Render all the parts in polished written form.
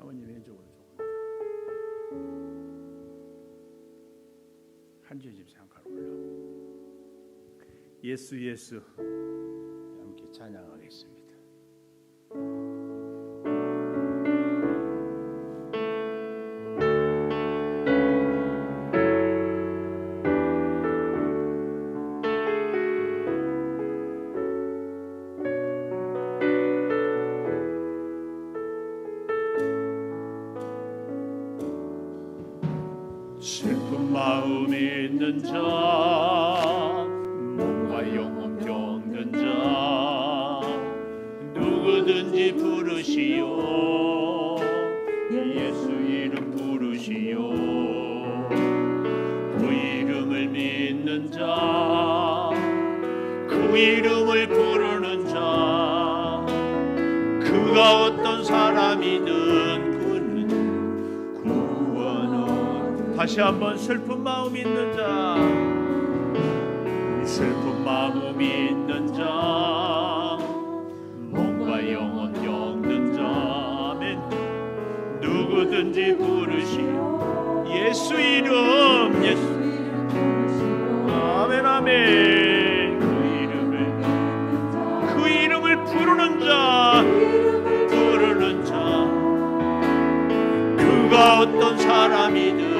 아버님 왼쪽으로 조금 한 주의 집 잠깐 올라. 예수 예수 함께 찬양하겠습니다. 슬픈 마음 있는 자, 몸과 영혼 병든 자, 누구든지 부르시오. 예수 이름 부르시오. 그 이름을 믿는 자, 그 이름을 부르는 자, 그가 어떤 사람이든 다시 한번 슬픈 마음 있는 자, 슬픈 마음 있는 자, 몸과 영혼 병든 자, 아멘. 누구든지 부르시오. 예수 이름, 예수 아멘 아멘. 그 이름을 부르는 자, 부르는 자, 그가 어떤 사람이든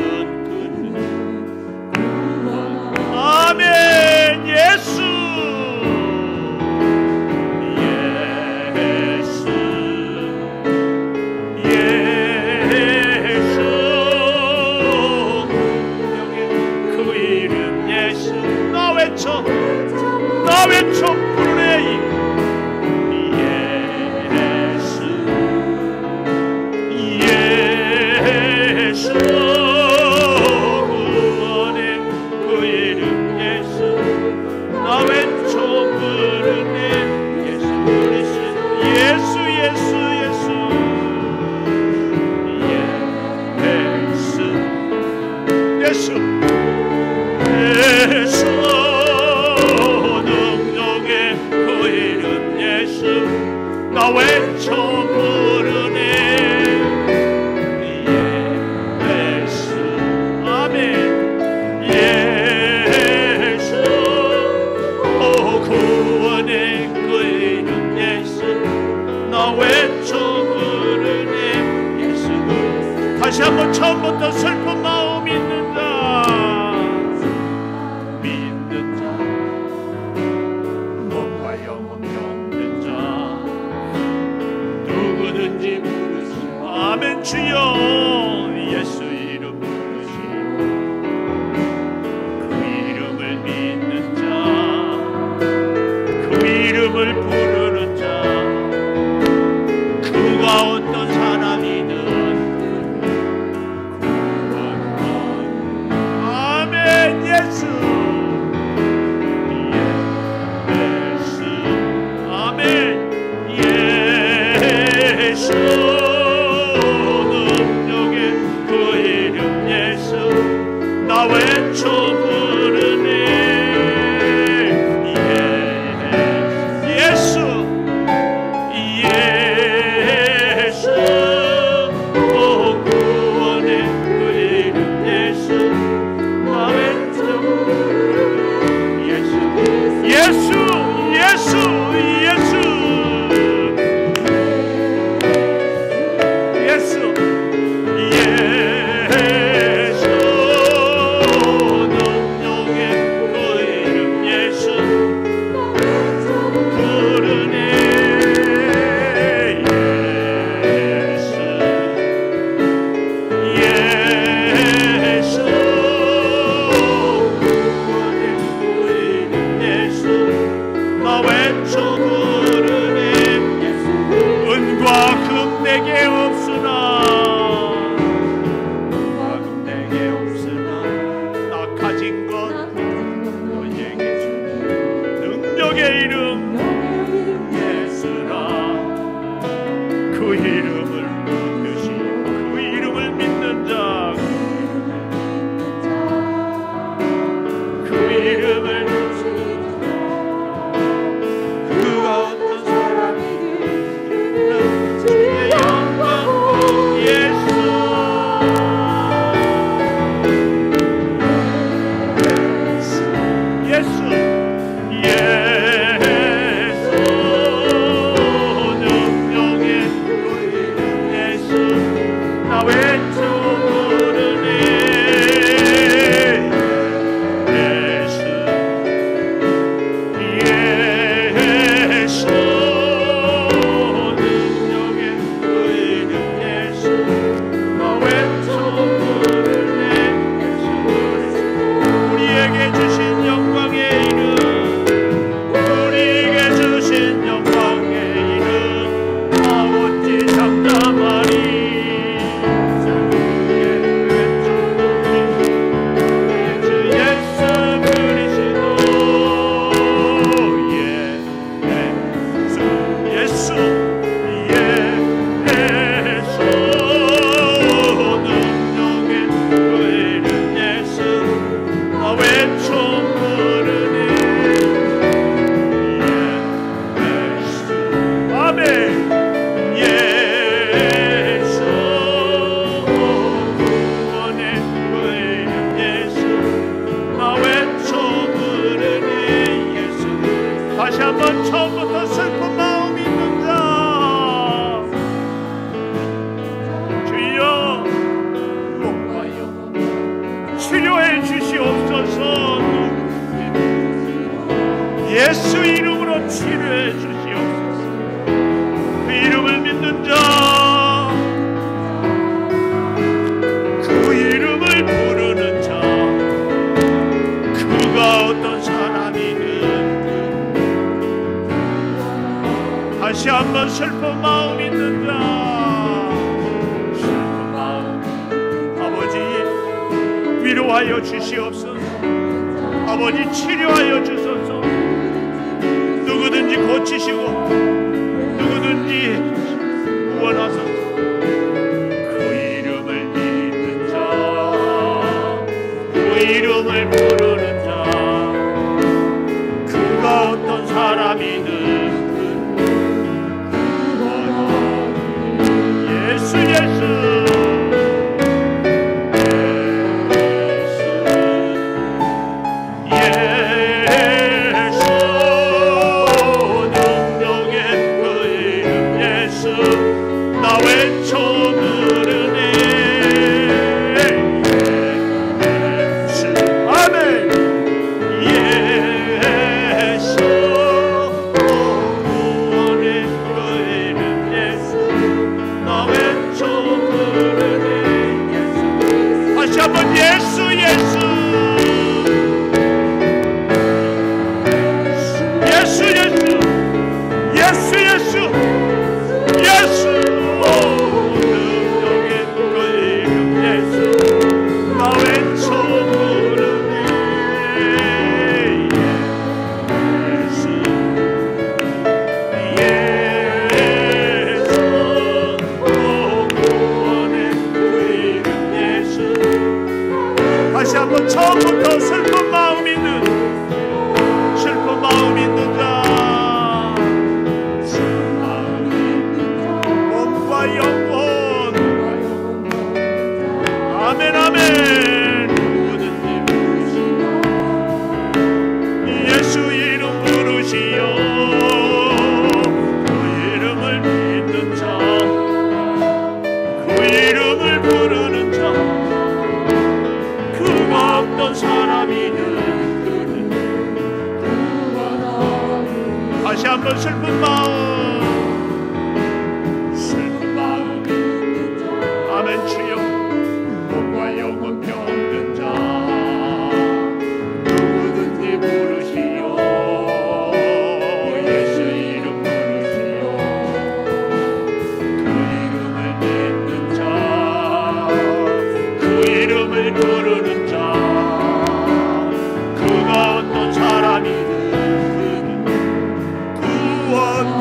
아멘. 예수 예수 예수 그 이름 예수. 나 외쳐 부르네. 예수 예수 나 외쳐 부르네. 예수 아멘. 예수 오 구원의 그 이름 예수. 나 외쳐 부르네. 예수. 다시 한번 처음부터 슬픈 마음 있는 자, 믿는 자, 몸과 영혼 병든 자, 누구든지 부르시오. 아멘. 주여 예수 이름 부르시오. 그 이름을 믿는 자, 그 이름을 부르는 자, 그가 어떤 사람이든 아멘. 예수 예수 아멘. 예수 능력의 그 이름 예수. 나 외쳐 부르네. 예수 예수 오 구원의 그 이름 예수. 나 외쳐 부르네. 예수 예수 예수 예수 예수 예수 능력의 그 이름 예수. 부르네. 예수 예수 구원의 그 이름 예수. 나 외쳐 부르네. 은과 금 내게 없으나, 은과 금 내게 없으나 나 가진 것 너에게 주네. 능력의 이름 예수라. 그 이름을 믿으시오. 그 이름을 믿는 자, 그 이름을 그가 어떤 사람이든 주의 영광. 예 다시 한번 처음부터 슬픈 마음 있는 자 주여 목마여 치료해 주시옵소서. 예수 이름으로 치료해 주시옵소서. 그 이름을 믿는 자, 그 이름을 부르는 자, 그가 어떤 사람이든 다시 한번 슬픈 마음 있는 자, 슬픈 마음 아버지 위로하여 주시옵소서. 아버지 치료하여 주소서. 누구든지 고치시고 누구든지 구원하소서. 그 이름을 믿는 자, 그 이름을 부르는 자, 그가 어떤 사람이든 예수 예수 처음부터 슬픈 마음 있는 자, 몸과 영혼 아멘 아멘. 누구든지 예수 이름 부르시오. 그 이름을 믿는 자, 그 이름을 부르는 자, 어떤 사람이든 다시 한번 슬픈 마음 아멘. 주여 몸과 영혼 병든 자 누구든지 부르시오. 예수 이름 부르시오. 그 이름을 믿는 자, 그 이름을 부르는 자, 어떤 사람이든 구원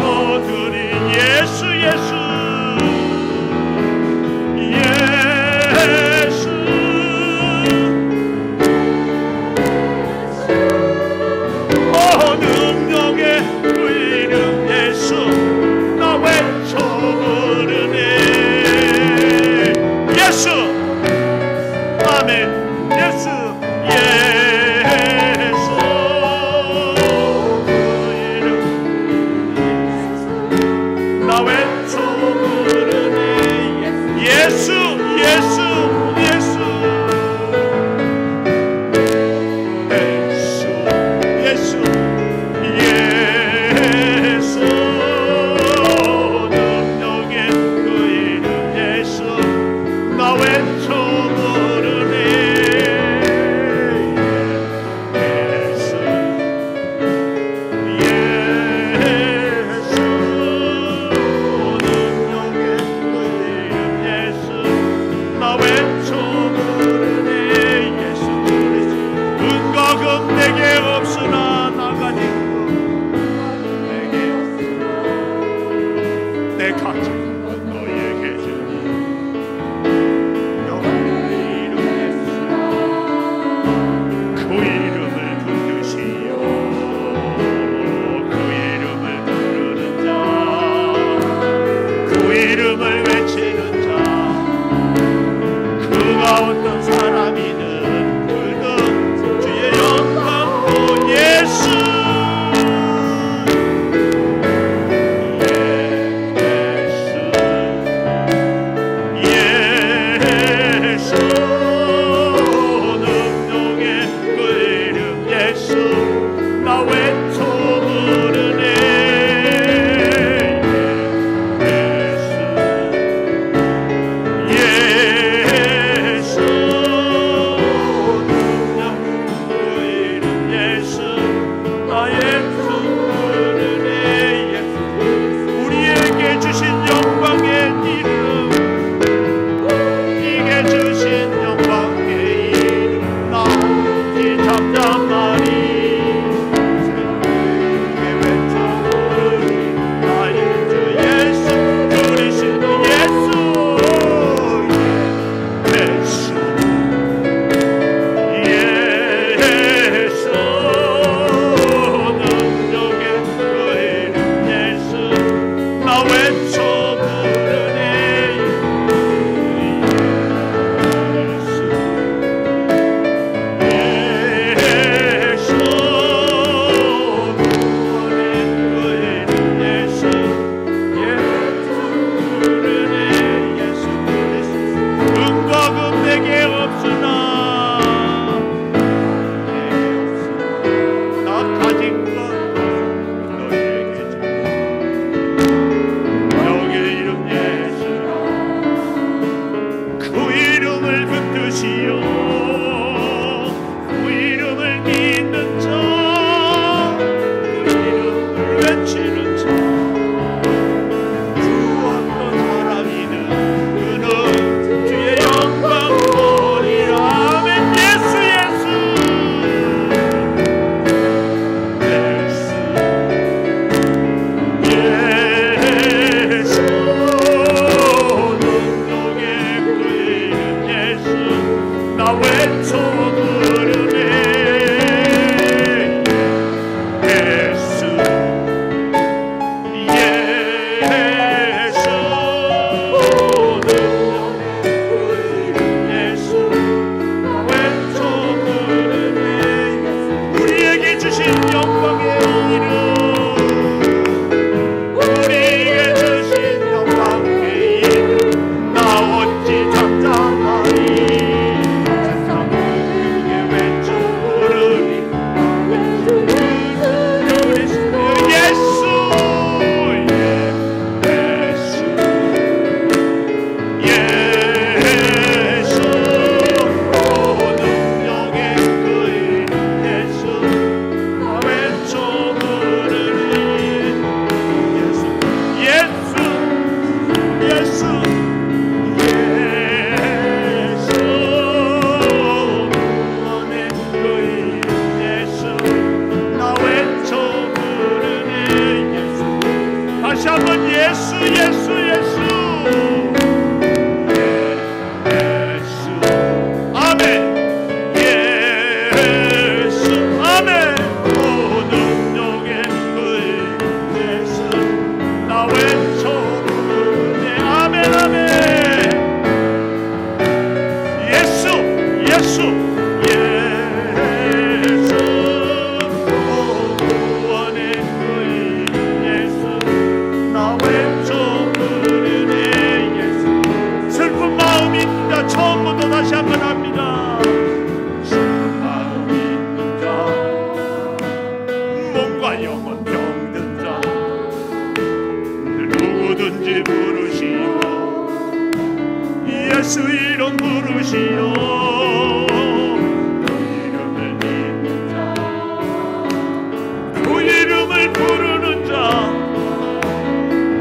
예수 이름 부르시오. 그 이름을 부르는 자,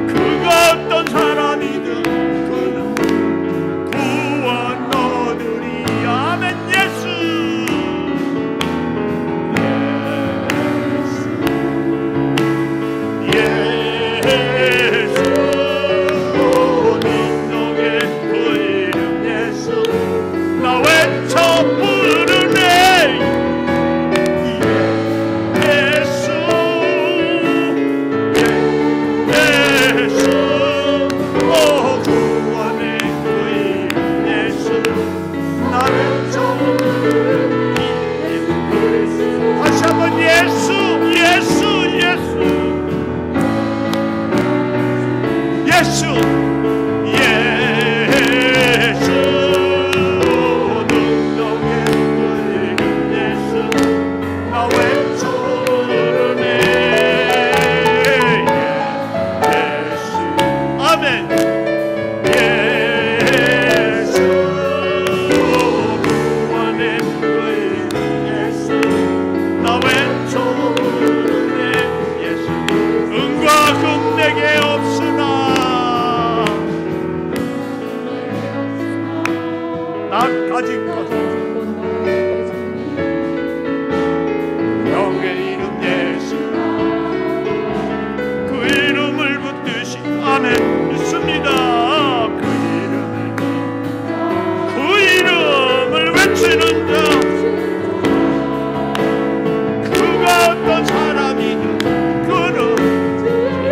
그가 어떤 사람이든 그는 구원 얻으리. 아멘. 예수 가진 것 영의 이름 예수 그 이름을 붙드시. 아멘. 믿습니다. 그 이름을 외치는 자, 그가 어떤 사람이든 그는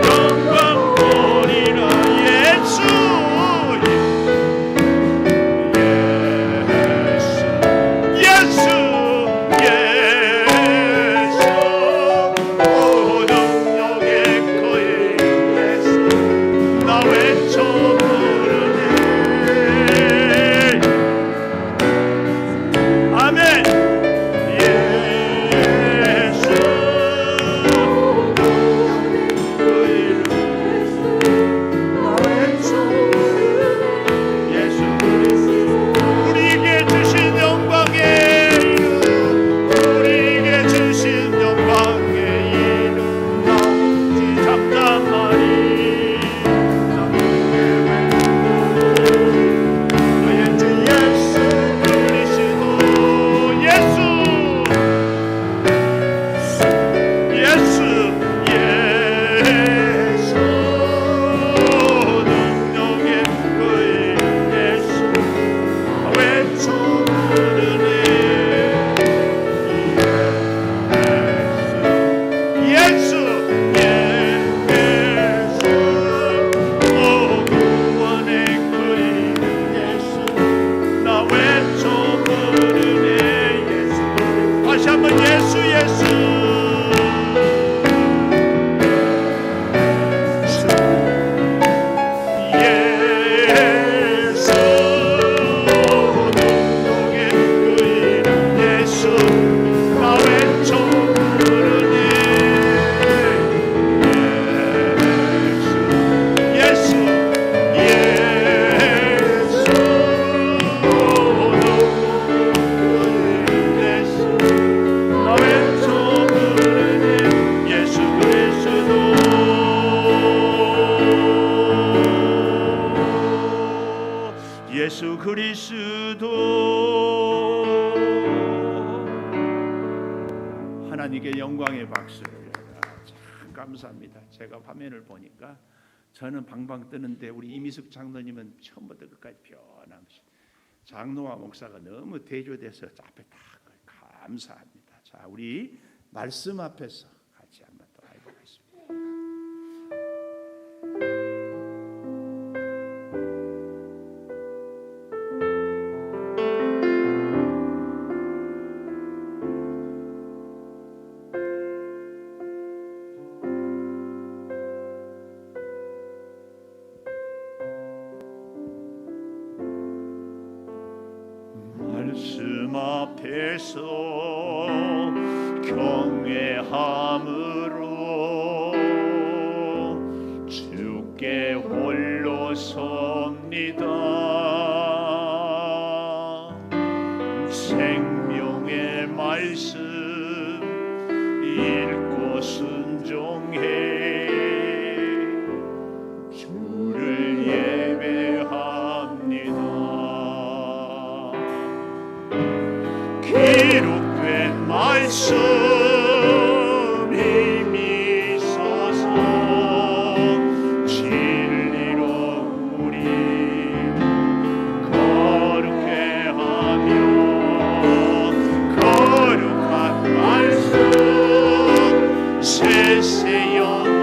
영광 보리라. 예수 예수 그리스도. 하나님께 영광의 박수를. 참 감사합니다. 제가 화면을 보니까 저는 방방 뜨는데 우리 이미숙 장로님은 처음부터 끝까지 변함없이 장로와 목사가 너무 대조돼서 앞에 다 감사합니다. 자, 우리 말씀 앞에서 같이 한번 더 해보겠습니다. 말씀 앞에서 경외함으로 주께 홀로 섭니다. 이제 영원히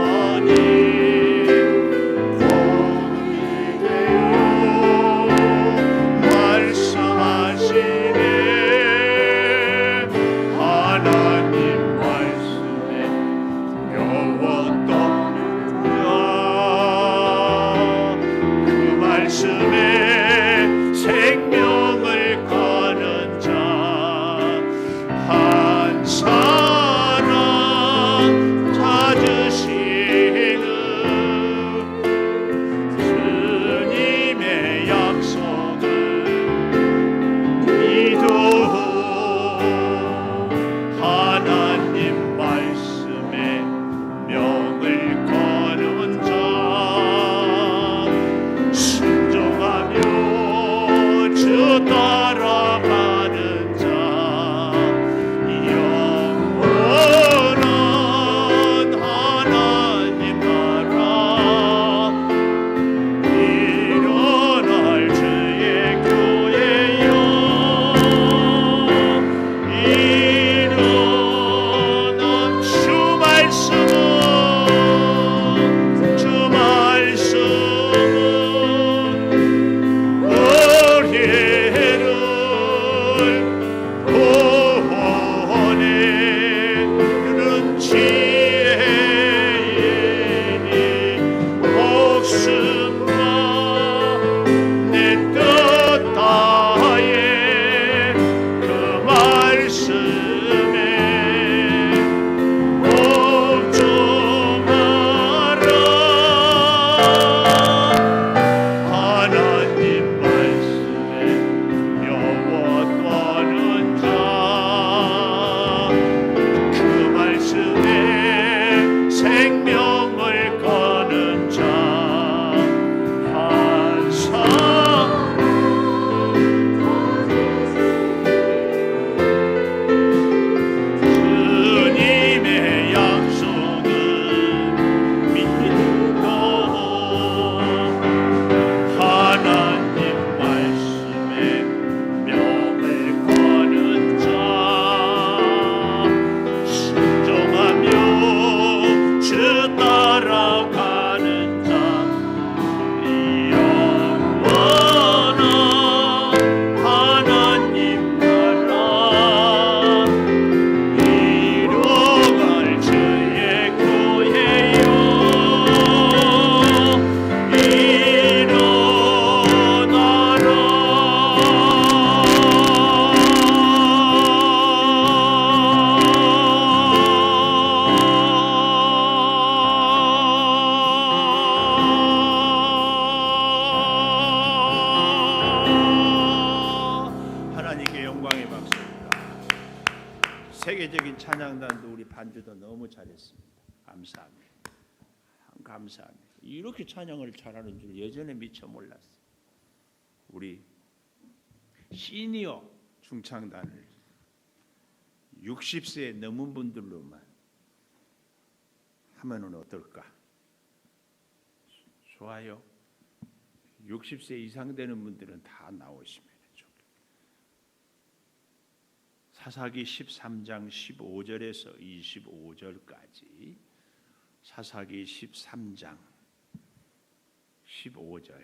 세계적인 찬양단도 우리 반주도 너무 잘했습니다. 감사합니다. 감사합니다. 이렇게 찬양을 잘하는 줄 예전에 미처 몰랐어요. 우리 시니어 중창단을 60세 넘은 분들로만 하면은 어떨까? 좋아요. 60세 이상 되는 분들은 다 나오시면 사사기 13장 15절에서 25절까지 사사기 13장 15절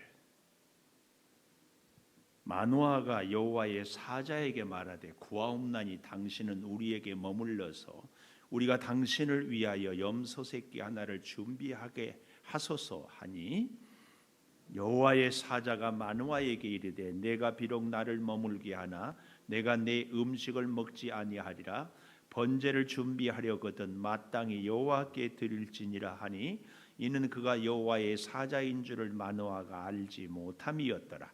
마노아가 여호와의 사자에게 말하되 구하옵나니 당신은 우리에게 머물러서 우리가 당신을 위하여 염소 새끼 하나를 준비하게 하소서 하니 여호와의 사자가 마노아에게 이르되 내가 비록 나를 머물게 하나 내가 내 음식을 먹지 아니하리라 번제를 준비하려거든 마땅히 여호와께 드릴지니라 하니 이는 그가 여호와의 사자인 줄을 마노아가 알지 못함이었더라.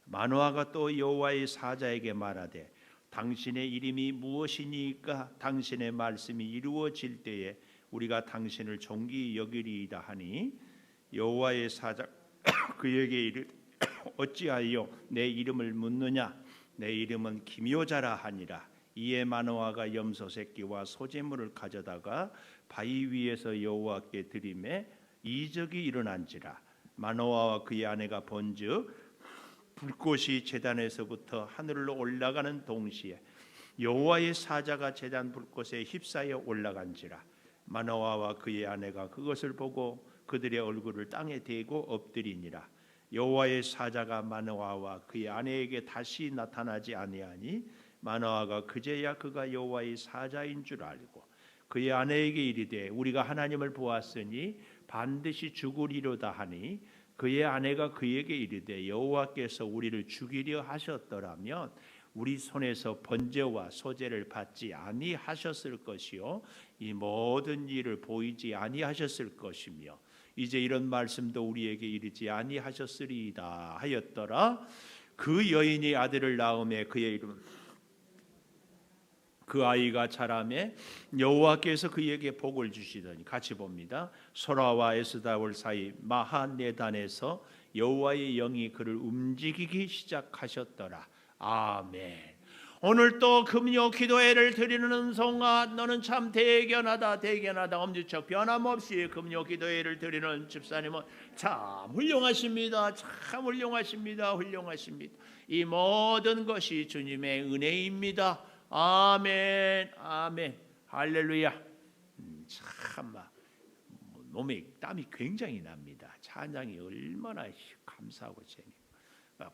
마노아가 또 여호와의 사자에게 말하되 당신의 이름이 무엇이니까 당신의 말씀이 이루어질 때에 우리가 당신을 존귀히 여기리이다 하니 여호와의 사자 그에게 이르되 어찌하여 내 이름을 묻느냐 내 이름은 기묘자라 하니라. 이에 마노아가 염소 새끼와 소제물을 가져다가 바위 위에서 여호와께 드리매 이적이 일어난지라. 마노아와 그의 아내가 본즉 불꽃이 제단에서부터 하늘로 올라가는 동시에 여호와의 사자가 제단 불꽃에 휩싸여 올라간지라. 마노아와 그의 아내가 그것을 보고 그들의 얼굴을 땅에 대고 엎드리니라. 여호와의 사자가 마노아와 그의 아내에게 다시 나타나지 아니하니 마노아가 그제야 그가 여호와의 사자인 줄 알고 그의 아내에게 이르되 우리가 하나님을 보았으니 반드시 죽으리로다 하니 그의 아내가 그에게 이르되 여호와께서 우리를 죽이려 하셨더라면 우리 손에서 번제와 소제를 받지 아니하셨을 것이요 이 모든 일을 보이지 아니하셨을 것이며 이제 이런 말씀도 우리에게 이르지 아니하셨으리이다 하였더라. 그 여인이 아들을 낳음에 그의 이름 그 아이가 자라매 여호와께서 그에게 복을 주시더니 같이 봅니다. 소라와 에스다올 사이 마하네단에서 여호와의 영이 그를 움직이기 시작하셨더라. 아멘. 오늘 또 금요 기도회를 드리는 은송아 너는 참 대견하다 엄지척 변함없이 금요 기도회를 드리는 집사님은 참 훌륭하십니다. 참 훌륭하십니다. 이 모든 것이 주님의 은혜입니다. 아멘 아멘 할렐루야. 참막 몸에 땀이 굉장히 납니다. 찬양이 얼마나 감사하고 재미있고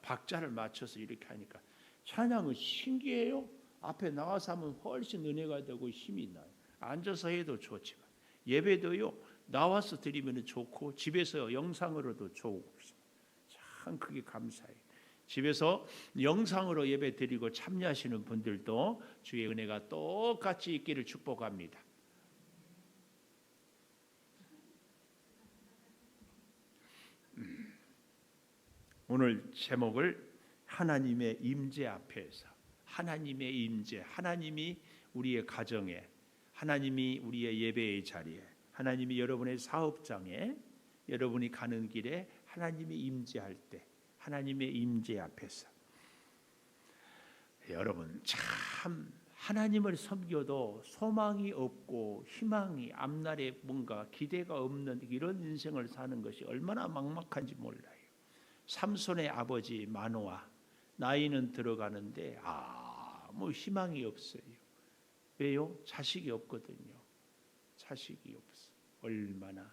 박자를 맞춰서 이렇게 하니까 찬양은 신기해요. 앞에 나가서 하면 훨씬 은혜가 되고 힘이 나요. 앉아서 해도 좋지만 예배도요 나와서 드리면 좋고 집에서 영상으로도 좋고 참 그게 감사해요. 집에서 영상으로 예배 드리고 참여하시는 분들도 주의 은혜가 똑같이 있기를 축복합니다. 오늘 제목을 하나님의 임재 앞에서 하나님의 임재, 하나님이 우리의 가정에, 하나님이 우리의 예배의 자리에, 하나님이 여러분의 사업장에, 여러분이 가는 길에 하나님이 임재할 때 하나님의 임재 앞에서 여러분 참 하나님을 섬겨도 소망이 없고 희망이 앞날에 뭔가 기대가 없는 이런 인생을 사는 것이 얼마나 막막한지 몰라요. 삼손의 아버지 마노아 나이는 들어가는데 아무 희망이 없어요. 왜요? 자식이 없거든요. 자식이 없어. 얼마나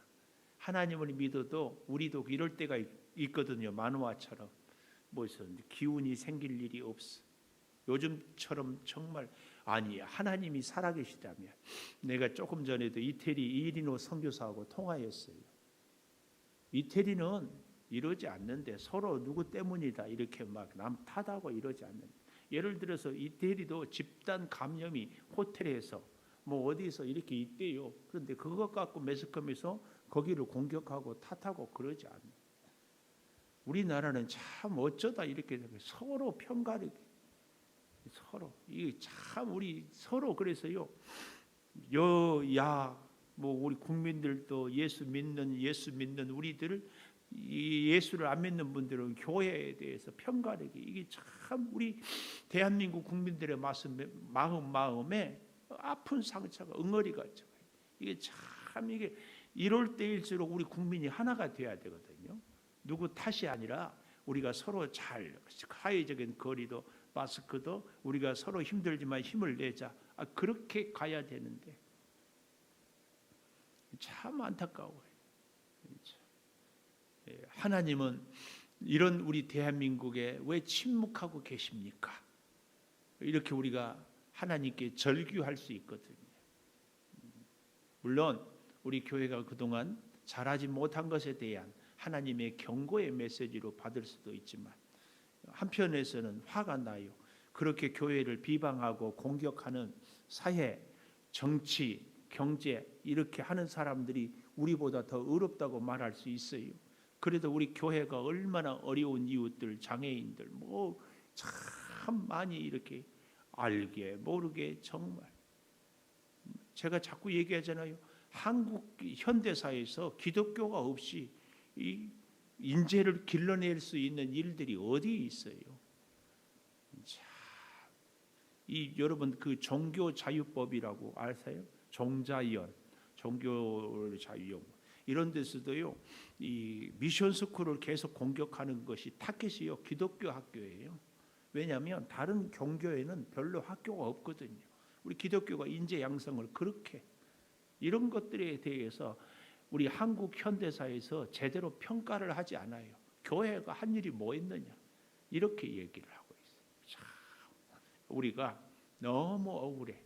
하나님을 믿어도 우리도 이럴 때가 있거든요. 마노아처럼 무슨 기운이 생길 일이 없어. 요즘처럼 정말 아니 하나님이 살아계시다면 내가 조금 전에도 이태리 선교사하고 통화했어요. 이태리는 이러지 않는데 서로 누구 때문이다 이렇게 막 남 탓하고 이러지 않는데 예를 들어서 이태리도 집단 감염이 호텔에서 뭐 어디서 이렇게 있대요. 그런데 그것 갖고 매스컴에서 거기를 공격하고 탓하고 그러지 않아요. 우리나라는 참 어쩌다 이렇게 서로 편가르기 서로 이게 참 우리 서로 그래서요 여야 뭐 우리 국민들도 예수 믿는 우리들을 이 예수를 안 믿는 분들은 교회에 대해서 편가르기 이게 참 우리 대한민국 국민들의 마음에 아픈 상처가 응어리가 이게 참 이게 이럴 때일수록 우리 국민이 하나가 돼야 되거든요. 누구 탓이 아니라 우리가 서로 잘 사회적인 거리도 마스크도 우리가 서로 힘들지만 힘을 내자 그렇게 가야 되는데 참 안타까워요. 하나님은 이런 우리 대한민국에 왜 침묵하고 계십니까? 이렇게 우리가 하나님께 절규할 수 있거든요. 물론 우리 교회가 그동안 잘하지 못한 것에 대한 하나님의 경고의 메시지로 받을 수도 있지만 한편에서는 화가 나요. 그렇게 교회를 비방하고 공격하는 사회, 정치, 경제 이렇게 하는 사람들이 우리보다 더 어렵다고 말할 수 있어요. 그래도 우리 교회가 얼마나 어려운 이웃들, 장애인들 뭐 참 많이 이렇게 알게 모르게 정말 제가 자꾸 얘기하잖아요. 한국 현대사에서 기독교가 없이 이 인재를 길러낼 수 있는 일들이 어디 있어요? 이 여러분 그 종교 자유법이라고 아세요? 종자연, 종교 자유연 이런 데서도요. 이 미션 스쿨을 계속 공격하는 것이 타켓이요. 기독교 학교예요. 왜냐하면 다른 종교에는 별로 학교가 없거든요. 우리 기독교가 인재 양성을 그렇게 이런 것들에 대해서 우리 한국 현대사에서 제대로 평가를 하지 않아요. 교회가 한 일이 뭐 있느냐 이렇게 얘기를 하고 있어요. 참, 우리가 너무 억울해.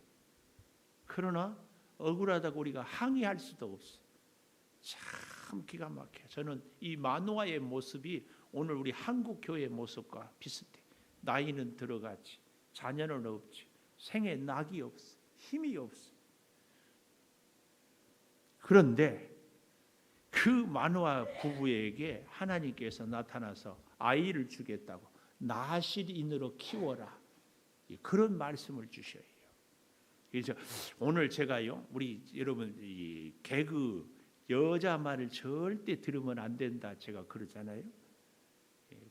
그러나 억울하다고 우리가 항의할 수도 없어. 참 기가 막혀. 저는 이 마노아의 모습이 오늘 우리 한국 교회의 모습과 비슷해. 나이는 들어가지, 자녀는 없지, 생에 낙이 없어, 힘이 없어. 그런데 그 마노아 부부에게 하나님께서 나타나서 아이를 주겠다고 나실인으로 키워라, 그런 말씀을 주셔요. 그래서 오늘 제가요, 우리 여러분 이 개그 여자 말을 절대 들으면 안 된다 제가 그러잖아요.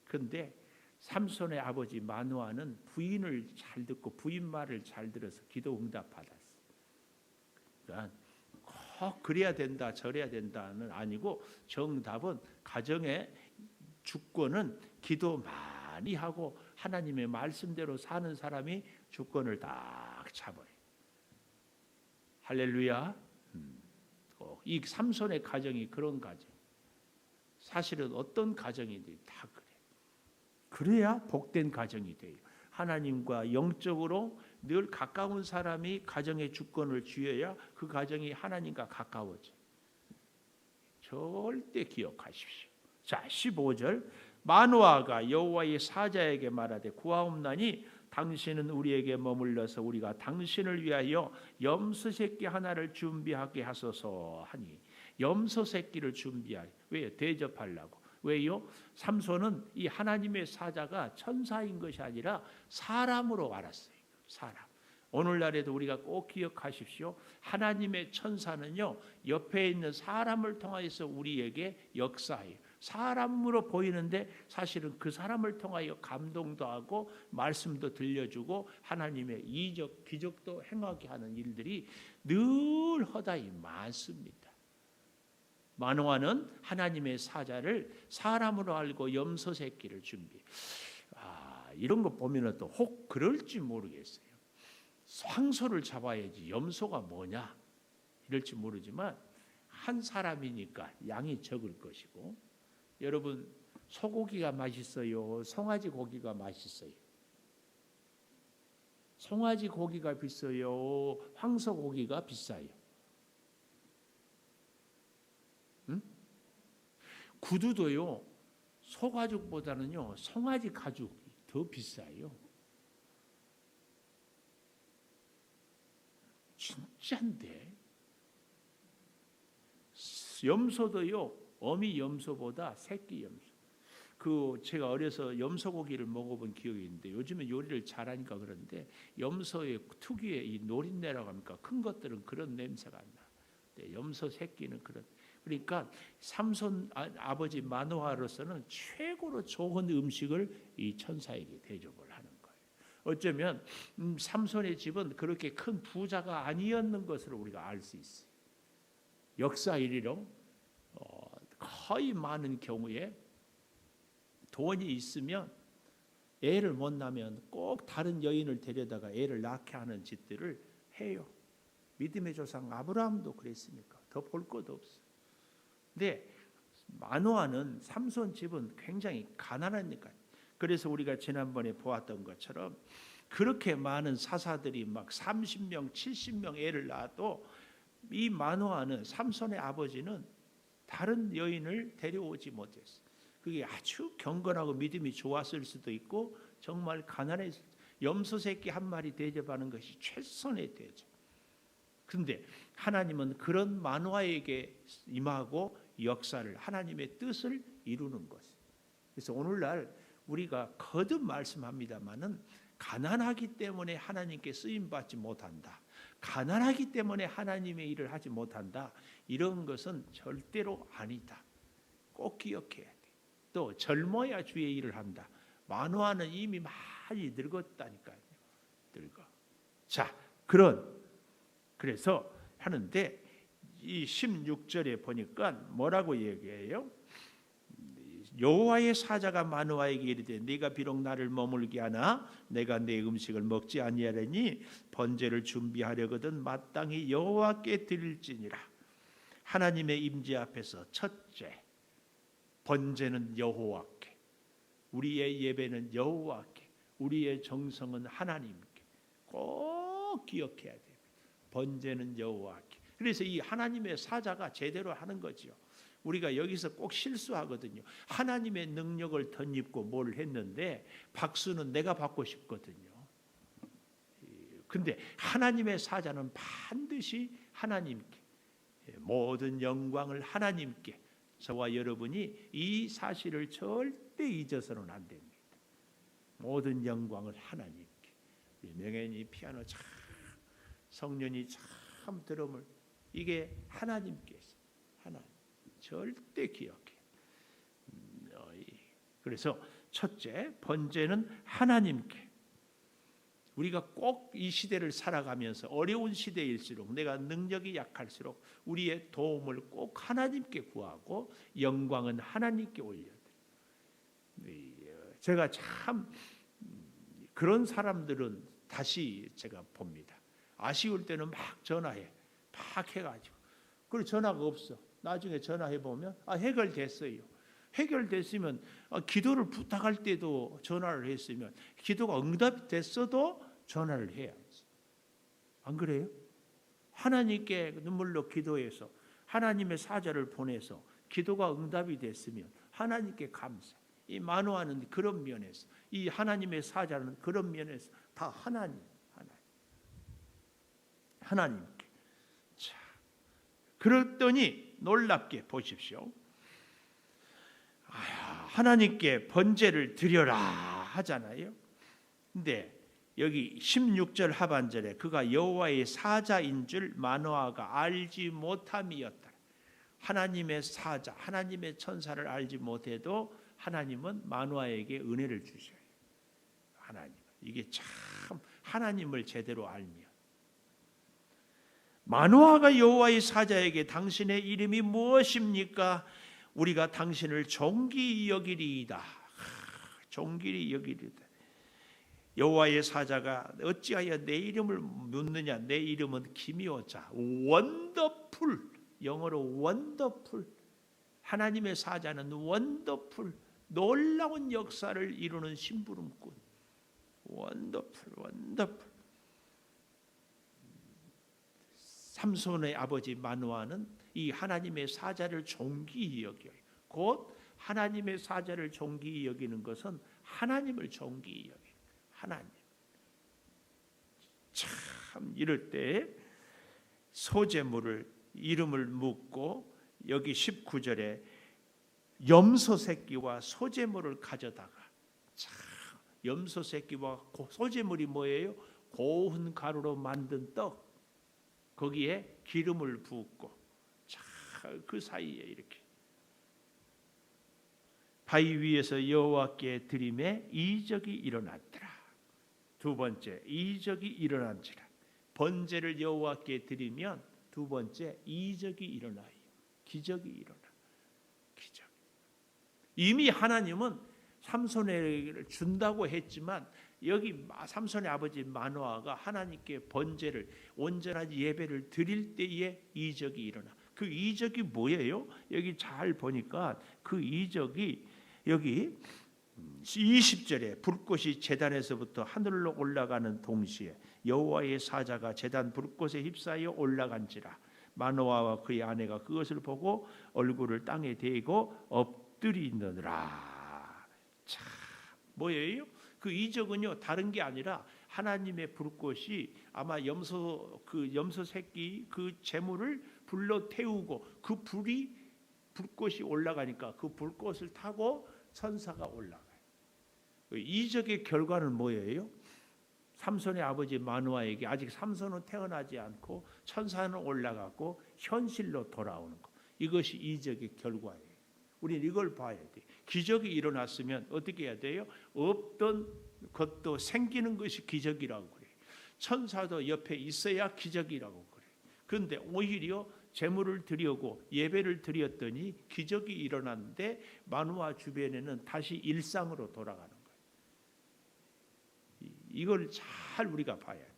그런데 삼손의 아버지 마노아는 부인을 잘 듣고 부인 말을 잘 들어서 기도 응답 받았어. 그러니까 꼭 그래야 된다 저래야 된다는 아니고, 정답은 가정의 주권은 기도 많이 하고 하나님의 말씀대로 사는 사람이 주권을 딱 잡아요. 할렐루야. 이 삼손의 가정이 그런 가정. 사실은 어떤 가정이든 다 그래. 그래야 복된 가정이 돼요. 하나님과 영적으로 늘 가까운 사람이 가정의 주권을 쥐어야 그 가정이 하나님과 가까워져. 절대 기억하십시오. 자, 15절. 마노아가 여호와의 사자에게 말하되 구하옵나니 당신은 우리에게 머물러서 우리가 당신을 위하여 염소 새끼 하나를 준비하게 하소서 하니, 염소 새끼를 준비하게. 왜요? 대접하려고. 왜요? 삼손은 이 하나님의 사자가 천사인 것이 아니라 사람으로 알았어요. 사람. 오늘날에도 우리가 꼭 기억하십시오. 하나님의 천사는요, 옆에 있는 사람을 통하여서 우리에게 역사해요. 사람으로 보이는데 사실은 그 사람을 통하여 감동도 하고 말씀도 들려주고 하나님의 이적 기적도 행하게 하는 일들이 늘 허다히 많습니다. 마노아는 하나님의 사자를 사람으로 알고 염소 새끼를 준비. 이런 거 보면은 또 혹 그럴지 모르겠어요. 황소를 잡아야지 염소가 뭐냐 이럴지 모르지만 한 사람이니까 양이 적을 것이고, 여러분 소고기가 맛있어요? 송아지 고기가 맛있어요? 송아지 고기가 비싸요? 황소 고기가 비싸요? 응? 구두도요, 소가죽보다는요 송아지 가죽이 더 비싸요. 진짜인데. 염소도요, 어미 염소보다 새끼 염소. 제가 어려서 염소 고기를 먹어본 기억이 있는데 요즘에 요리를 잘하니까 그런데 염소의 특유의 이 노린내라고 합니까? 큰 것들은 그런 냄새가 안 나. 염소 새끼는 그런. 그러니까 삼손 아버지 마노아로서는 최고로 좋은 음식을 이 천사에게 대접을 하는 거예요. 어쩌면 삼손의 집은 그렇게 큰 부자가 아니었는 것을 우리가 알 수 있어요. 역사 이리로 거의 많은 경우에 돈이 있으면 애를 못 낳으면 꼭 다른 여인을 데려다가 애를 낳게 하는 짓들을 해요. 믿음의 조상 아브라함도 그랬으니까 더 볼 것도 없어. 근데 마노아는 삼손 집은 굉장히 가난하니까. 그래서 우리가 지난번에 보았던 것처럼 그렇게 많은 사사들이 막 30명, 70명 애를 낳아도 이 마노아는, 삼손의 아버지는 다른 여인을 데려오지 못했어. 그게 아주 경건하고 믿음이 좋았을 수도 있고 정말 가난했을 때 염소 새끼 한 마리 대접하는 것이 최선의 대접. 그런데 하나님은 그런 마노아에게 임하고 역사를, 하나님의 뜻을 이루는 것. 그래서 오늘날 우리가 거듭 말씀합니다마는 가난하기 때문에 하나님께 쓰임 받지 못한다, 가난하기 때문에 하나님의 일을 하지 못한다, 이런 것은 절대로 아니다. 꼭 기억해야 돼. 또 젊어야 주의 일을 한다. 마노아는 이미 많이 늙었다니까요. 늙어. 자, 그래서 하는데 이 16절에 보니까 뭐라고 얘기해요? 여호와의 사자가 마노아에게 이르되 네가 비록 나를 머물게 하나 내가 내 음식을 먹지 아니하려니 번제를 준비하려거든 마땅히 여호와께 드릴지니라. 하나님의 임재 앞에서 첫째, 번제는 여호와께, 우리의 예배는 여호와께, 우리의 정성은 하나님께 꼭 기억해야 돼요. 번제는 여호와께. 그래서 이 하나님의 사자가 제대로 하는 거죠. 우리가 여기서 꼭 실수하거든요. 하나님의 능력을 덧입고 뭘 했는데 박수는 내가 받고 싶거든요. 근데 하나님의 사자는 반드시 하나님께, 모든 영광을 하나님께, 저와 여러분이 이 사실을 절대 잊어서는 안 됩니다. 모든 영광을 하나님께. 명현이 피아노 참, 성년이 참 드럼을, 이게 하나님께서, 하나님 절대 기억해. 그래서 첫째, 번제는 하나님께. 우리가 꼭 이 시대를 살아가면서 어려운 시대일수록, 내가 능력이 약할수록 우리의 도움을 꼭 하나님께 구하고 영광은 하나님께 올려야 돼요. 제가 참 그런 사람들은 다시 제가 봅니다. 아쉬울 때는 막 전화해, 막 해가지고, 그리고 전화가 없어. 나중에 전화해 보면 해결됐어요. 해결됐으면, 기도를 부탁할 때도 전화를 했으면, 기도가 응답됐어도 전화를 해야지. 안 그래요? 하나님께 눈물로 기도해서 하나님의 사자를 보내서 기도가 응답이 됐으면 하나님께 감사. 이 마노아는 그런 면에서, 이 하나님의 사자는 그런 면에서 다 하나님께. 자, 그랬더니 놀랍게 보십시오. 하나님께 번제를 드려라 하잖아요. 근데 여기 16절 하반절에 그가 여호와의 사자인 줄 마노아가 알지 못함이었다. 하나님의 사자, 하나님의 천사를 알지 못해도 하나님은 마노아에게 은혜를 주셔요. 하나님, 이게 참 하나님을 제대로 알면. 마노아가 여호와의 사자에게 당신의 이름이 무엇입니까? 우리가 당신을 존귀히 여기리이다. 존귀히 여기리이다. 여호와의 사자가 어찌하여 내 이름을 묻느냐? 내 이름은 기묘자, 원더풀, 영어로 원더풀. 하나님의 사자는 원더풀, 놀라운 역사를 이루는 심부름꾼. 원더풀, 원더풀. 삼손의 아버지 마노아는 이 하나님의 사자를 존귀히 여겨요. 곧 하나님의 사자를 존귀히 여기는 것은 하나님을 존귀히 여겨요. 하나님. 참 이럴 때 소제물을, 이름을 묻고 여기 19절에 염소 새끼와 소제물을 가져다가, 참 염소 새끼와 소제물이 뭐예요? 고운 가루로 만든 떡, 거기에 기름을 붓고, 참 그 사이에 이렇게 바위 위에서 여호와께 드림에 이적이 일어났더라. 두 번째, 이적이 일어난지라. 번제를 여호와께 드리면 두 번째, 이적이 일어나요. 기적이 일어나. 기적. 이미 하나님은 삼손에게 준다고 했지만, 여기 삼손의 아버지 마노아가 하나님께 번제를, 온전한 예배를 드릴 때에 이적이 일어나. 그 이적이 뭐예요? 여기 잘 보니까 그 이적이 여기 20절에 불꽃이 제단에서부터 하늘로 올라가는 동시에 여호와의 사자가 제단 불꽃에 휩싸여 올라간지라. 마노아와 그의 아내가 그것을 보고 얼굴을 땅에 대고 엎드리느니라. 참 뭐예요? 그 이적은요 다른 게 아니라 하나님의 불꽃이 아마 염소 새끼 그 재물을 불러 태우고, 그 불꽃이 올라가니까 그 불꽃을 타고 천사가 올라가요. 이적의 결과는 뭐예요? 삼손의 아버지 마노아에게 아직 삼손은 태어나지 않고 천사는 올라가고 현실로 돌아오는 것. 이것이 이적의 결과예요. 우리는 이걸 봐야 돼. 기적이 일어났으면 어떻게 해야 돼요? 없던 것도 생기는 것이 기적이라고 그래요. 천사도 옆에 있어야 기적이라고 그래요. 그런데 오히려 제물을 드리고 예배를 드렸더니 기적이 일어났는데 마누아 주변에는 다시 일상으로 돌아가는 거예요. 이걸 잘 우리가 봐야 돼.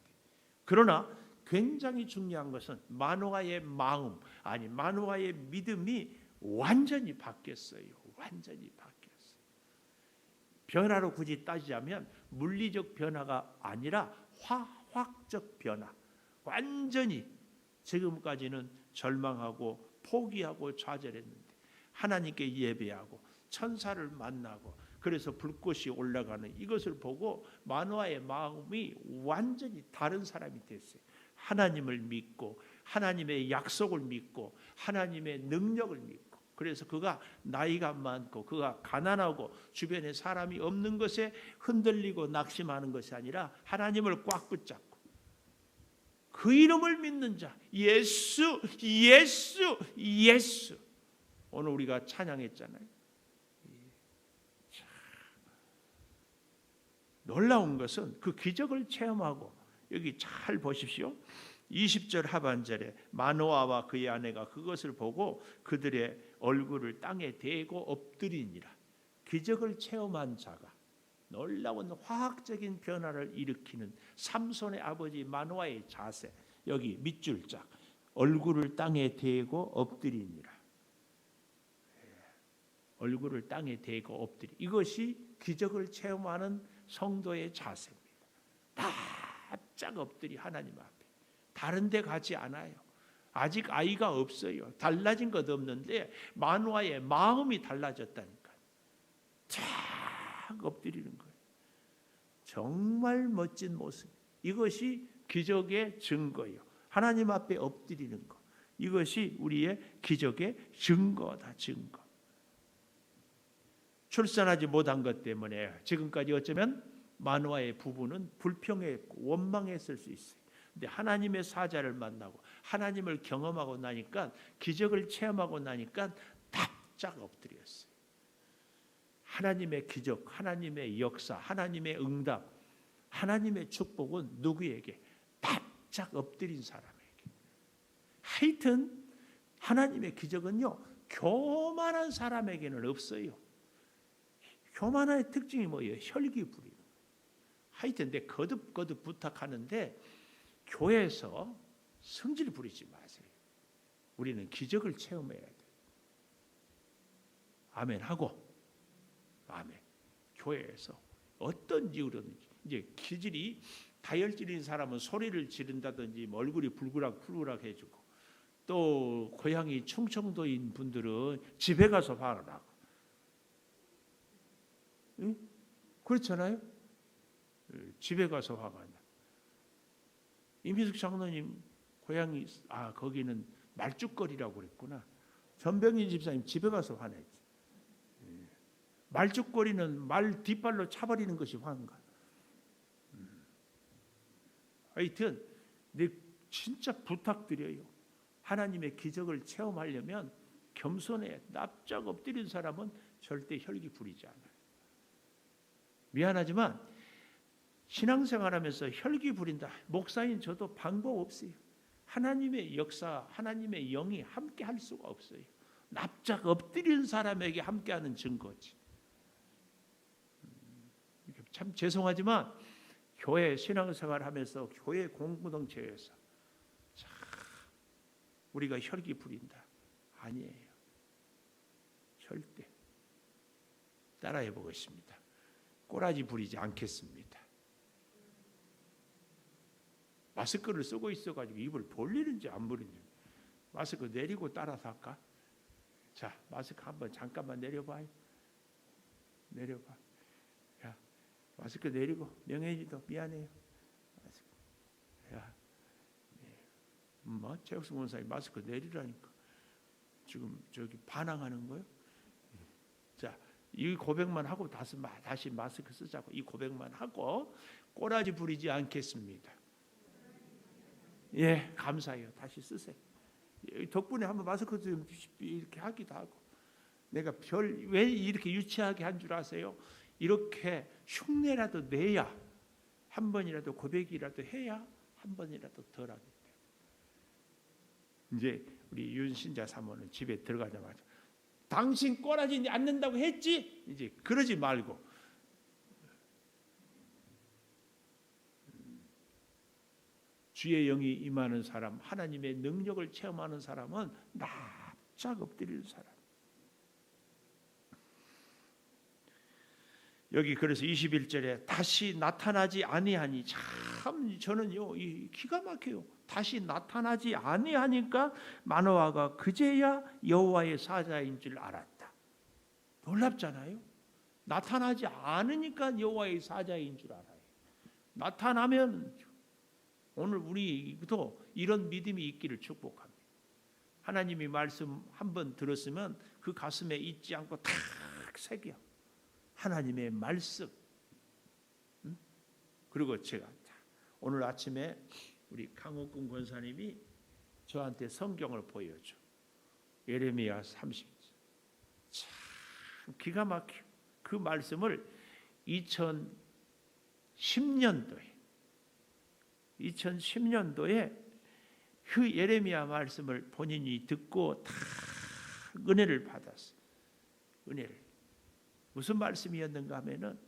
그러나 굉장히 중요한 것은 마누아의 마음, 아니 마누아의 믿음이 완전히 바뀌었어요. 완전히 바뀌었어요. 변화로 굳이 따지자면 물리적 변화가 아니라 화학적 변화. 완전히 지금까지는 절망하고 포기하고 좌절했는데 하나님께 예배하고 천사를 만나고 그래서 불꽃이 올라가는 이것을 보고 마누아의 마음이 완전히 다른 사람이 됐어요. 하나님을 믿고 하나님의 약속을 믿고 하나님의 능력을 믿고 그래서 그가 나이가 많고 그가 가난하고 주변에 사람이 없는 것에 흔들리고 낙심하는 것이 아니라 하나님을 꽉 붙잡고 그 이름을 믿는 자 예수 예수 예수 오늘 우리가 찬양했잖아요. 놀라운 것은 그 기적을 체험하고 여기 잘 보십시오. 20절 하반절에 마노아와 그의 아내가 그것을 보고 그들의 얼굴을 땅에 대고 엎드리니라. 기적을 체험한 자가 놀라운 화학적인 변화를 일으키는 삼손의 아버지 마노아의 자세 여기 밑줄짝 얼굴을 땅에 대고 엎드리니라. 얼굴을 땅에 대고 엎드리 이것이 기적을 체험하는 성도의 자세입니다. 바짝 엎드리 하나님 앞에 다른 데 가지 않아요. 아직 아이가 없어요. 달라진 것 없는데 마누아의 마음이 달라졌다니까요. 쫙 엎드리는 거예요. 정말 멋진 모습. 이것이 기적의 증거예요. 하나님 앞에 엎드리는 것. 이것이 우리의 기적의 증거다. 증거. 출산하지 못한 것 때문에 지금까지 어쩌면 마누아의 부부는 불평했고 원망했을 수 있어요. 근데 하나님의 사자를 만나고 하나님을 경험하고 나니까 기적을 체험하고 나니까 바짝 엎드렸어요. 하나님의 기적, 하나님의 역사, 하나님의 응답, 하나님의 축복은 누구에게? 바짝 엎드린 사람에게. 하여튼 하나님의 기적은요 교만한 사람에게는 없어요. 교만의 특징이 뭐예요? 혈기 부리는. 하여튼 내 거듭거듭 부탁하는데 교회에서 성질 부리지 마세요. 우리는 기적을 체험해야 돼. 아멘 하고 아멘. 교회에서 어떤 이유로든지 이제 기질이 다혈질인 사람은 소리를 지른다든지 뭐 얼굴이 불그락 해주고 또 고향이 충청도인 분들은 집에 가서 화나고 응? 그렇잖아요. 집에 가서 화가 나. 임희숙 장로님 고향이 거기는 말죽거리라고 그랬구나. 전병인 집사님 집에 가서 화냈지. 말죽거리는 말 뒷발로 차버리는 것이 화인가. 하여튼 내 진짜 부탁드려요. 하나님의 기적을 체험하려면 겸손해 납작 엎드린 사람은 절대 혈기 부리지 않아요. 미안하지만 신앙생활하면서 혈기 부린다. 목사인 저도 방법 없어요. 하나님의 역사, 하나님의 영이 함께 할 수가 없어요. 납작 엎드린 사람에게 함께하는 증거지. 참 죄송하지만 교회 신앙생활하면서 교회 공동체에서 우리가 혈기 부린다. 아니에요. 절대. 따라해 보겠습니다. 꼬라지 부리지 않겠습니다. 마스크를 쓰고 있어가지고 입을 벌리는지 안 벌리는지 마스크 내리고 따라서 할까? 자, 마스크 한번 잠깐만 내려봐요. 내려봐. 야, 마스크 내리고 명혜지도 미안해요. 마스크. 야, 최혁수 원사님 마스크 내리라니까 지금 저기 반항하는 거예요? 자. 이 고백만 하고 다시 마스크 쓰자고. 이 고백만 하고 꼬라지 부리지 않겠습니다. 예, 감사해요. 다시 쓰세요. 덕분에 한번 마스크 좀 이렇게 하기도 하고. 내가 왜 이렇게 유치하게 한 줄 아세요? 이렇게 흉내라도 내야 한 번이라도 고백이라도 해야 한 번이라도 덜 하기 때문에. 이제 우리 윤신자 사모는 집에 들어가자마자 당신 꼬라지 않는다고 했지? 이제 그러지 말고 주의 영이 임하는 사람, 하나님의 능력을 체험하는 사람은 납작 엎드릴 사람. 여기 그래서 21절에 다시 나타나지 아니하니, 참 저는요 이 기가 막혀요. 다시 나타나지 아니하니까 마노아가 그제야 여호와의 사자인 줄 알았다. 놀랍잖아요. 나타나지 않으니까 여호와의 사자인 줄 알아요. 나타나면 오늘 우리도 이런 믿음이 있기를 축복합니다. 하나님이 말씀 한번 들었으면 그 가슴에 잊지 않고 탁 새겨. 하나님의 말씀. 그리고 제가 오늘 아침에 우리 강옥군 권사님이 저한테 성경을 보여줘. 예레미야 30절. 참 기가 막혀. 그 말씀을 2010년도에 그 예레미야 말씀을 본인이 듣고 다 은혜를 받았어요. 은혜를. 무슨 말씀이었는가 하면은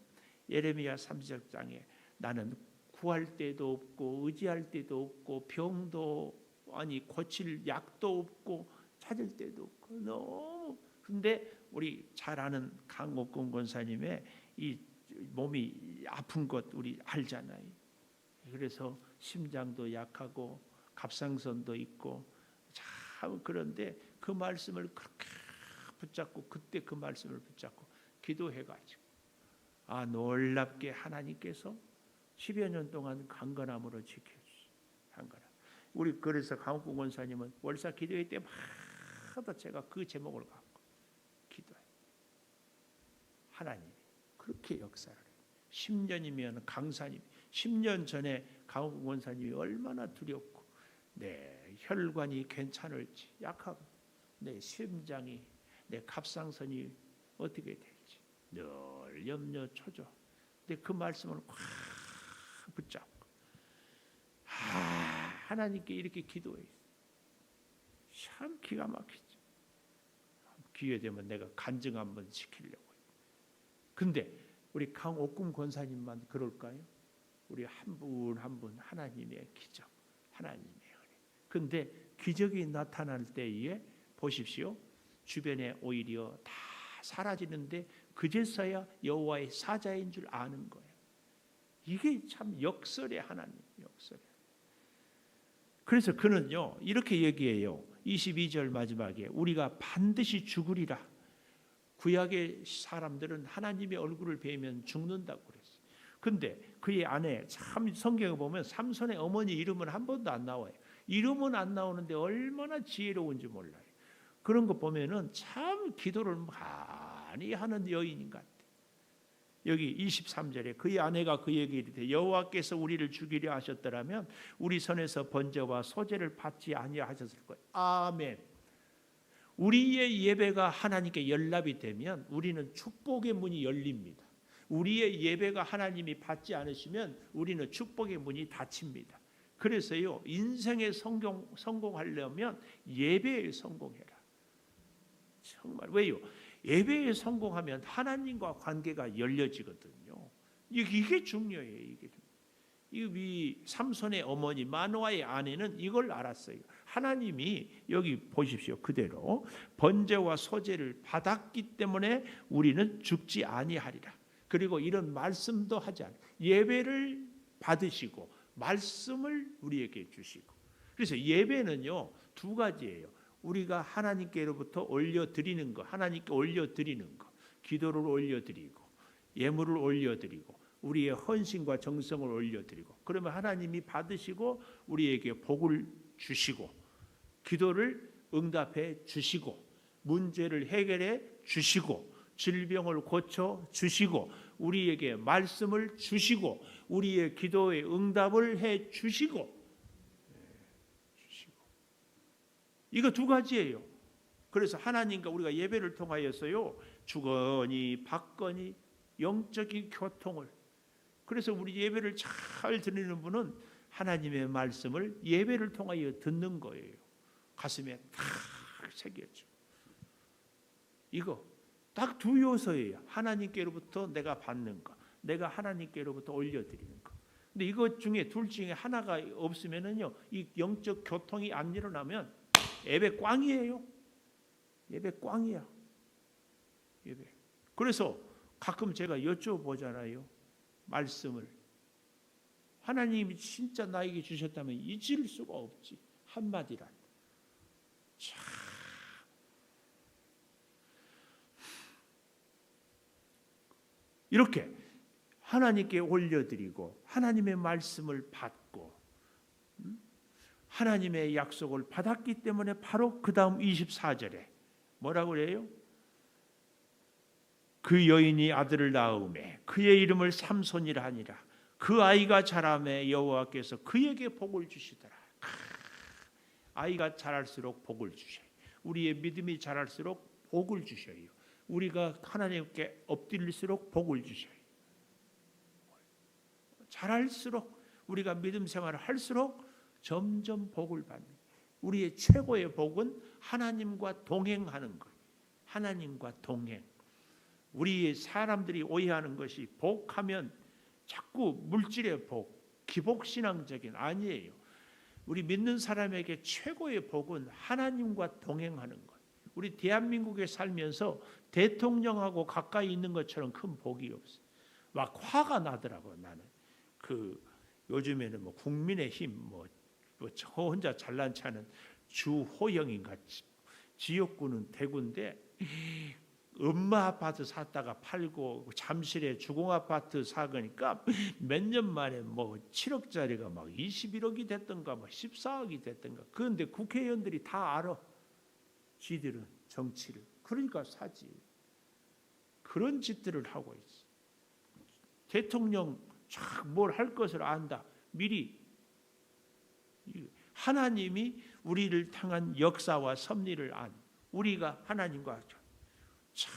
예레미야 30장에 나는 구할 데도 없고 의지할 데도 없고 병도 아니 고칠 약도 없고 찾을 데도 없고 너무. 근데 우리 잘 아는 강옥군 권사님의 이 몸이 아픈 것 우리 알잖아요. 그래서 심장도 약하고 갑상선도 있고 참. 그런데 그 말씀을 그렇게 붙잡고 그때 그 말씀을 붙잡고 기도해가지고 놀랍게 하나님께서 10여 년 동안 강건함으로 지켜주시고 강건함. 우리 그래서 강옥군 권사님은 월사 기도회 때마다 제가 그 제목을 갖고 기도해요. 하나님이 그렇게 역사를 해요. 10년이면 강사님 10년 전에 강옥군 권사님이 얼마나 두렵고 내 혈관이 괜찮을지 약하고 내 심장이 내 갑상선이 어떻게 될지 늘 염려초조. 근데 그 말씀을 꽉 붙잡고 하나님께 이렇게 기도해요. 참 기가 막히죠. 기회 되면 내가 간증 한번 시키려고. 근데 우리 강옥군 권사님만 그럴까요? 우리 한 분 한 분 하나님의 기적, 하나님의 은혜. 근데 기적이 나타날 때에 보십시오. 주변에 오히려 다 사라지는데 그제서야 여호와의 사자인 줄 아는 거예요. 이게 참 역설의 하나님, 역설. 그래서 그는요 이렇게 얘기해요. 22절 마지막에 우리가 반드시 죽으리라. 구약의 사람들은 하나님의 얼굴을 뵈면 죽는다고 그랬어요. 근데 그의 아내 참 성경에 보면 삼손의 어머니 이름은 한 번도 안 나와요. 이름은 안 나오는데 얼마나 지혜로운지 몰라요. 그런 거 보면은 참 기도를 많이 하는 여인인 것 같아요. 여기 23절에 그의 아내가 그에게 이르되 여호와께서 우리를 죽이려 하셨더라면 우리 손에서 번제와 소제를 받지 아니하셨을 거예요. 아멘. 우리의 예배가 하나님께 연락이 되면 우리는 축복의 문이 열립니다. 우리의 예배가 하나님이 받지 않으시면 우리는 축복의 문이 닫힙니다. 그래서요 인생에 성공하려면 예배에 성공해라. 정말 왜요? 예배에 성공하면 하나님과 관계가 열려지거든요. 이게 중요해요. 이 삼손의 어머니 마노아의 아내는 이걸 알았어요. 하나님이 여기 보십시오. 그대로 번제와 소제를 받았기 때문에 우리는 죽지 아니하리라. 그리고 이런 말씀도 하지 않아요. 예배를 받으시고 말씀을 우리에게 주시고. 그래서 예배는요 두 가지예요. 우리가 하나님께로부터 올려드리는 것, 하나님께 올려드리는 것, 기도를 올려드리고 예물을 올려드리고 우리의 헌신과 정성을 올려드리고 그러면 하나님이 받으시고 우리에게 복을 주시고 기도를 응답해 주시고 문제를 해결해 주시고 질병을 고쳐 주시고 우리에게 말씀을 주시고 우리의 기도에 응답을 해 주시고 이거 두 가지예요. 그래서 하나님과 우리가 예배를 통하여서요 주거니 받거니 영적인 교통을. 그래서 우리 예배를 잘 드리는 분은 하나님의 말씀을 예배를 통하여 듣는 거예요. 가슴에 탁 새겼죠. 이거 딱 두 요소예요. 하나님께로부터 내가 받는 거, 내가 하나님께로부터 올려드리는 거. 근데 이것 중에 둘 중에 하나가 없으면은요, 이 영적 교통이 안 일어나면 예배 꽝이에요. 예배 꽝이야. 예배. 그래서 가끔 제가 여쭤보잖아요. 말씀을. 하나님이 진짜 나에게 주셨다면 잊을 수가 없지. 한마디란. 참. 이렇게 하나님께 올려드리고 하나님의 말씀을 받고 하나님의 약속을 받았기 때문에 바로 그 다음 24절에 뭐라고 그래요? 그 여인이 아들을 낳음에 그의 이름을 삼손이라 하니라. 그 아이가 자라매 여호와께서 그에게 복을 주시더라. 아이가 자랄수록 복을 주셔요. 우리의 믿음이 자랄수록 복을 주셔요. 우리가 하나님께 엎드릴수록 복을 주셔요. 자랄수록 우리가 믿음 생활을 할수록 점점 복을 받는. 우리의 최고의 복은 하나님과 동행하는 것. 하나님과 동행. 우리 사람들이 오해하는 것이 복하면 자꾸 물질의 복, 기복신앙적인 아니에요. 우리 믿는 사람에게 최고의 복은 하나님과 동행하는 것. 우리 대한민국에 살면서 대통령하고 가까이 있는 것처럼 큰 복이 없어요. 막 화가 나더라고. 나는 그 요즘에는 뭐 국민의힘 저 혼자 잘난 체하는 주호영인가 지역구는 대구인데 엄마 아파트 샀다가 팔고 잠실에 주공 아파트 사거니까 몇 년 만에 뭐 7억짜리가 막 21억이 됐던가 뭐 14억이 됐던가. 그런데 국회의원들이 다 알아. 지들은 정치를. 그러니까 사지. 그런 짓들을 하고 있어. 대통령 뭘 할 것을 안다. 미리 하나님이 우리를 향한 역사와 섭리를 안. 우리가 하나님과 참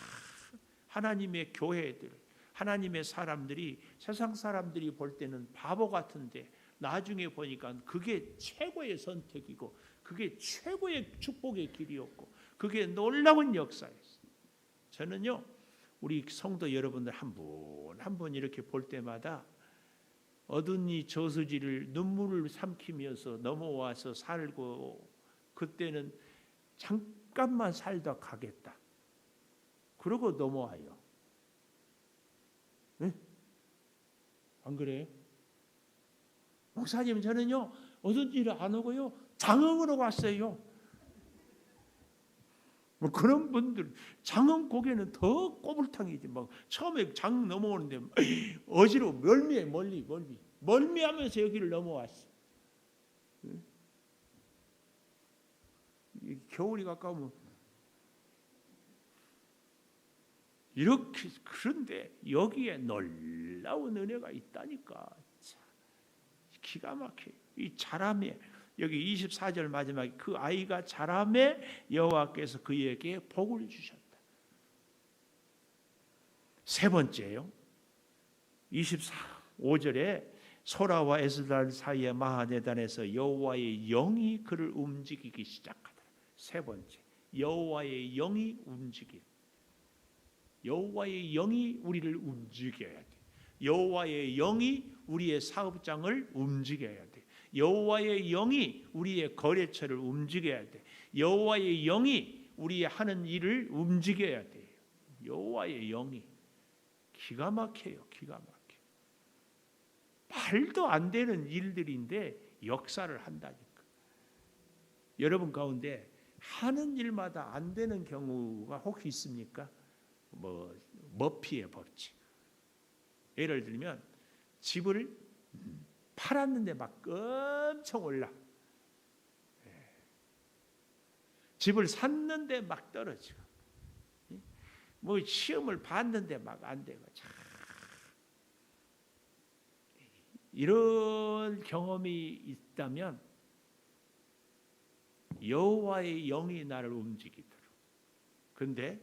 하나님의 교회들, 하나님의 사람들이 세상 사람들이 볼 때는 바보 같은데 나중에 보니까 그게 최고의 선택이고 그게 최고의 축복의 길이었고 그게 놀라운 역사였어요. 저는요 우리 성도 여러분들 한 분 한 분 이렇게 볼 때마다 어둠이 저수지를 눈물을 삼키면서 넘어와서 살고 그때는 잠깐만 살다 가겠다. 그러고 넘어와요. 네? 안 그래요? 목사님 저는요 어딘지를 안 오고요 장흥으로 왔어요. 뭐 그런 분들 장흥 고개는 더 꼬불탕이지. 막 처음에 장 넘어오는데 어지러워 멀미해 멀미하면서 여기를 넘어왔어. 겨울이 가까우면 이렇게. 그런데 여기에 놀라운 은혜가 있다니까. 참, 기가 막혀요. 이 자라매 여기 24절 마지막에 그 아이가 자라매 여호와께서 그에게 복을 주셨다. 세 번째요. 25절에 소라와 에스달 사이의 마하네단에서 여호와의 영이 그를 움직이기 시작하더라. 세 번째, 여호와의 영이 움직임. 여호와의 영이 우리를 움직여야 돼. 여호와의 영이 우리의 사업장을 움직여야 돼. 여호와의 영이 우리의 거래처를 움직여야 돼. 여호와의 영이 우리의 하는 일을 움직여야 돼. 여호와의 영이 기가 막혀요. 기가 막혀. 말도 안 되는 일들인데 역사를 한다니까. 여러분 가운데 하는 일마다 안 되는 경우가 혹시 있습니까? 뭐 머피의 법칙. 예를 들면 집을 팔았는데 막 엄청 올라. 집을 샀는데 막 떨어지고. 뭐 시험을 봤는데 막 안 되고. 이런 경험이 있다면 여호와의 영이 나를 움직이도록. 그런데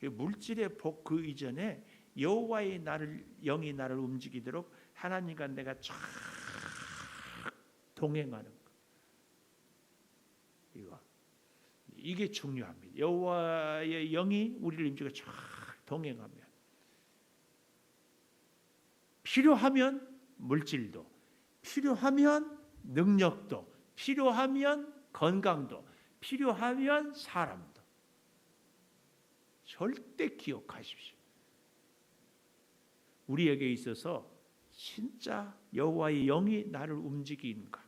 물질의 복 그 이전에 여호와의 영이 나를 움직이도록 하나님과 내가 쫙 동행하는 것. 이거 이게 중요합니다. 여호와의 영이 우리를 임재가 쫙 동행하면 필요하면 물질도, 필요하면 능력도, 필요하면 건강도, 필요하면 사람도. 절대 기억하십시오. 우리에게 있어서 진짜 여호와의 영이 나를 움직이는가?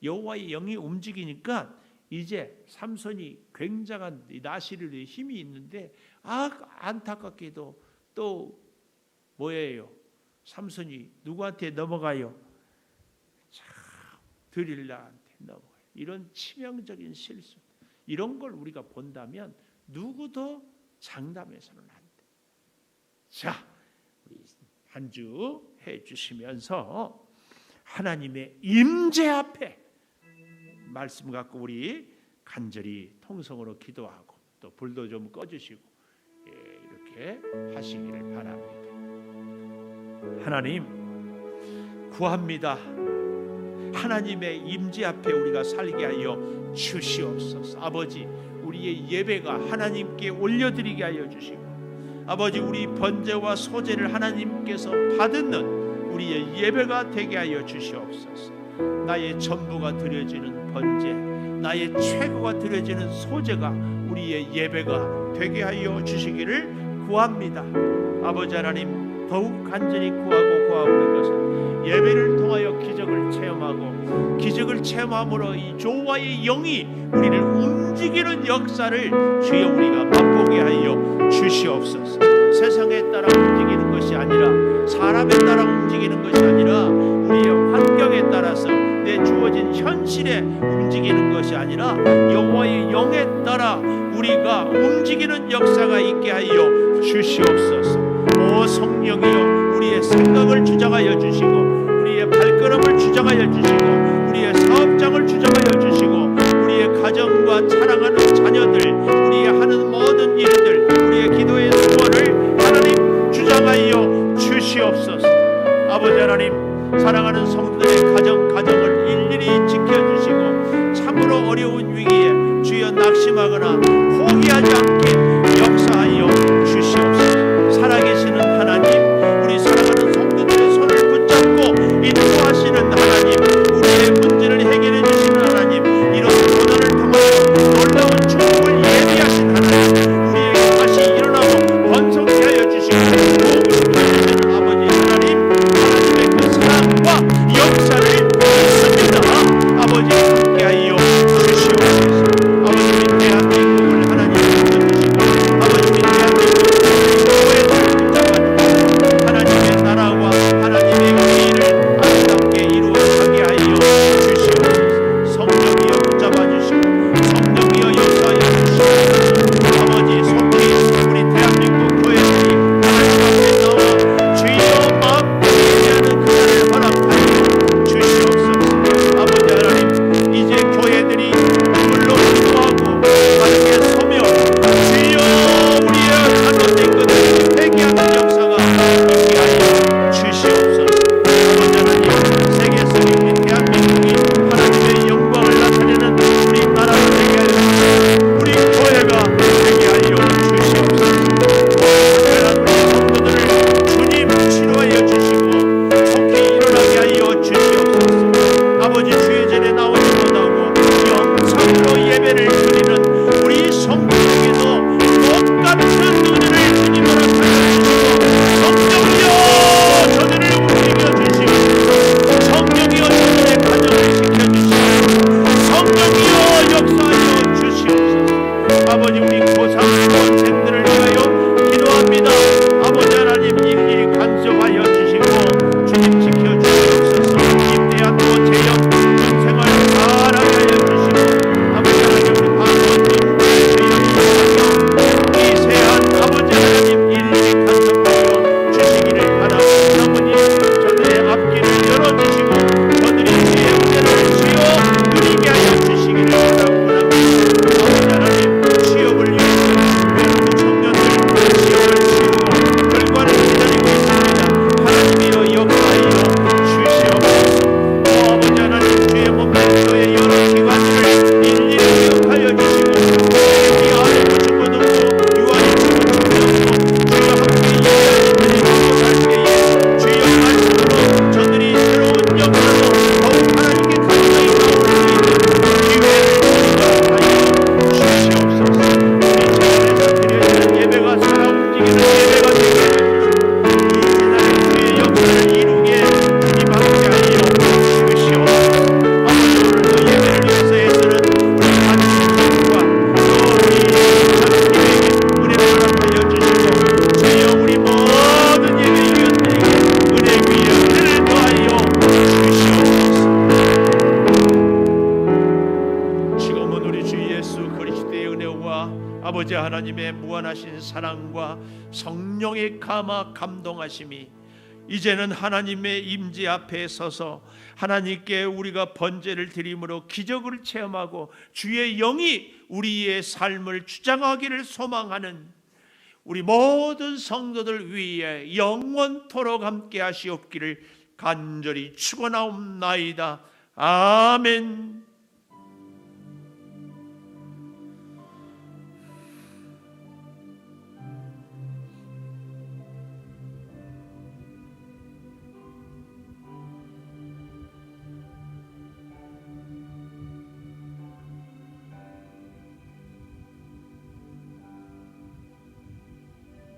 여호와의 영이 움직이니까 이제 삼손이 굉장한 나시르의 힘이 있는데 안타깝게도 또 뭐예요? 삼손이 누구한테 넘어가요? 드릴라한테 넘어가요. 이런 치명적인 실수, 이런 걸 우리가 본다면 누구도 장담해서는 안 돼. 자, 우리 한 주 해주시면서 하나님의 임재 앞에 말씀 갖고 우리 간절히 통성으로 기도하고 또 불도 좀 꺼주시고 이렇게 하시기를 바랍니다. 하나님 구합니다. 하나님의 임재 앞에 우리가 살게 하여 주시옵소서. 아버지, 우리의 예배가 하나님께 올려드리게 하여 주시고, 아버지, 우리 번제와 소제를 하나님께서 받는 우리의 예배가 되게 하여 주시옵소서. 나의 전부가 드려지는 번제, 나의 최고가 드려지는 소제가 우리의 예배가 되게 하여 주시기를 구합니다. 아버지 하나님, 더욱 간절히 구하고 구하는 것은 예배를 통하여 기적을 체험하고, 기적을 체험함으로 이 여호와의 영이 우리를 움직이는 역사를 주여 우리가 맛보게 하여 주시옵소서. 세상에 따라 움직이는 것이 아니라, 사람에 따라 움직이는 것이 아니라, 우리의 환경에 따라서 내 주어진 현실에 움직이는 것이 아니라 여호와의 영에 따라 우리가 움직이는 역사가 있게 하여 주시옵소서. 오 성령이여, 우리의 생각을 주장하여 주시고, 우리의 발걸음을 주장하여 주시고, 우리의 사업장을 주장하여 주시고, 우리의 가정과 사랑하는 자녀들, 우리의 하는 모든 일들, 우리의 기도의 소원을 하나님 주장하여 주시옵소서. 아버지 하나님, 사랑하는 성도들의 가정을 일일이 지켜주시고, 참으로 어려운 위기에 주여 낙심하거나 포기하지 않게 역사하여 주시옵소서. 무한하신 사랑과 성령의 감화 감동하심이 이제는 하나님의 임재 앞에 서서 하나님께 우리가 번제를 드림으로 기적을 체험하고 주의 영이 우리의 삶을 주장하기를 소망하는 우리 모든 성도들 위해 영원토록 함께 하시옵기를 간절히 축원하옵나이다. 아멘.